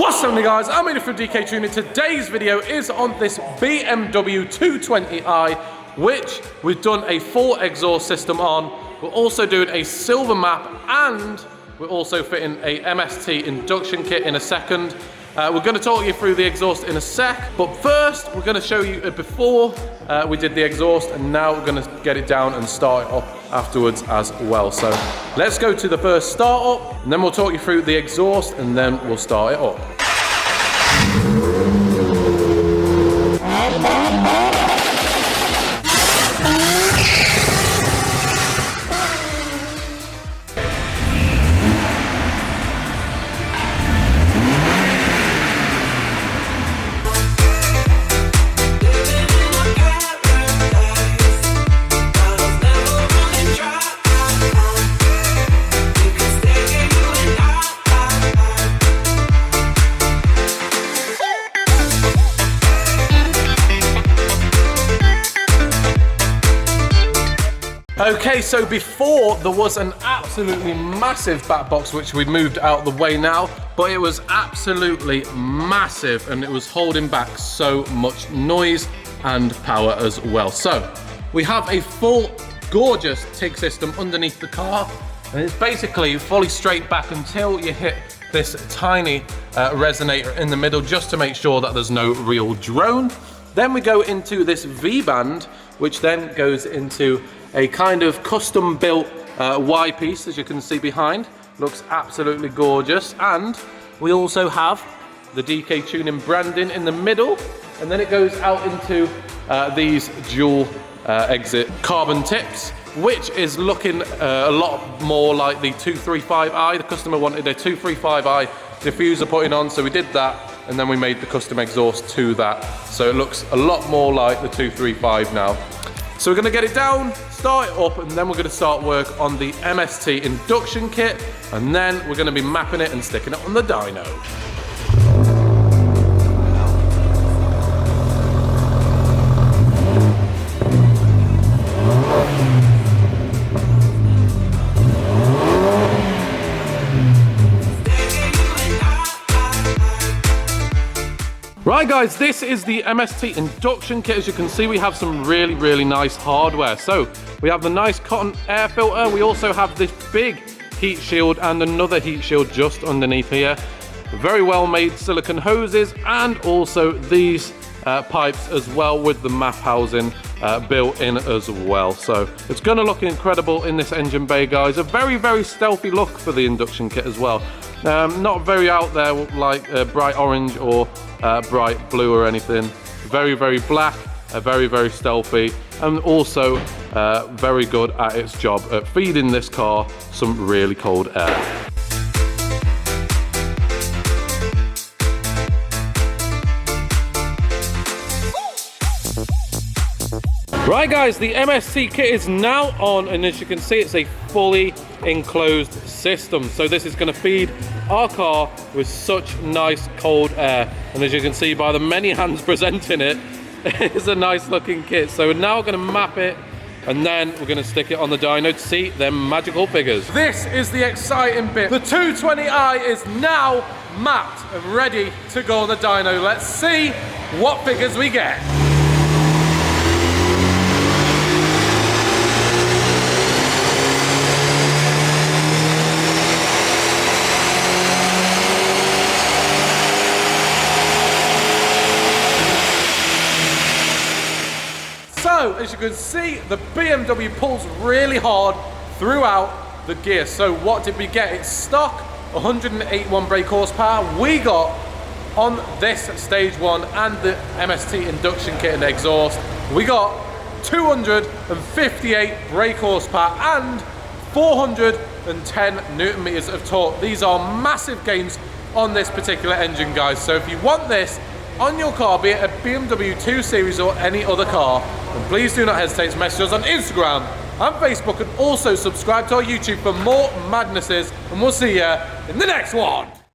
What's up guys, I'm Mst from DK Tuning. Today's video is on this BMW 220i, which we've done a full exhaust system on. We're also doing a silver map, and we're also fitting a Mst Induction kit in a second. We're going to talk you through the exhaust in a sec, but first we're going to show you before we did the exhaust, and now we're going to get it down and start it up afterwards as well. So let's go to the first start up, and then we'll talk you through the exhaust, and then we'll start it up. Okay, so before there was an absolutely massive back box which we moved out the way now, but it was absolutely massive and it was holding back so much noise and power as well. So we have a full gorgeous TIG system underneath the car, and it's basically fully straight back until you hit this tiny resonator in the middle, just to make sure that there's no real drone. Then we go into this V-band, which then goes into a kind of custom built Y piece, as you can see behind. Looks absolutely gorgeous. And we also have the DK Tuning branding in the middle, and then it goes out into these dual exit carbon tips, which is looking a lot more like the 235i. The customer wanted a 235i diffuser putting on, so we did that, and then we made the custom exhaust to that, so it looks a lot more like the 235 now. So we're going to get it down, start it up, and then we're going to start work on the Mst Induction kit, and then we're going to be mapping it and sticking it on the dyno. Right guys, this is the Mst Induction kit. As you can see, we have some really nice hardware. So we have the nice cotton air filter. We also have this big heat shield and another heat shield just underneath here. Very well made silicone hoses, and also these pipes as well with the map housing built in as well. So it's going to look incredible in this engine bay, guys. A very stealthy look for the induction kit as well. Not very out there like bright orange or bright blue or anything. Very black, very stealthy, and also very good at its job at feeding this car some really cold air. Right guys, the Mst kit is now on, and as you can see, it's a fully enclosed system. So this is going to feed our car with such nice cold air, and as you can see by the many hands presenting it, it's a nice looking kit. So we're now going to map it, and then we're going to stick it on the dyno to see them magical figures. This is the exciting bit. The 220i is now mapped and ready to go on the dyno. Let's see what figures we get. So, as you can see, the BMW pulls really hard throughout the gear. So what did we get? It's stock 181 brake horsepower. We got on this stage one and the Mst Induction kit and exhaust, we got 258 brake horsepower and 410 Newton meters of torque. These are massive gains on this particular engine, guys. So if you want this on your car, be it a BMW 2 Series or any other car, then please do not hesitate to message us on Instagram and Facebook, and also subscribe to our YouTube for more madnesses, and we'll see you in the next one.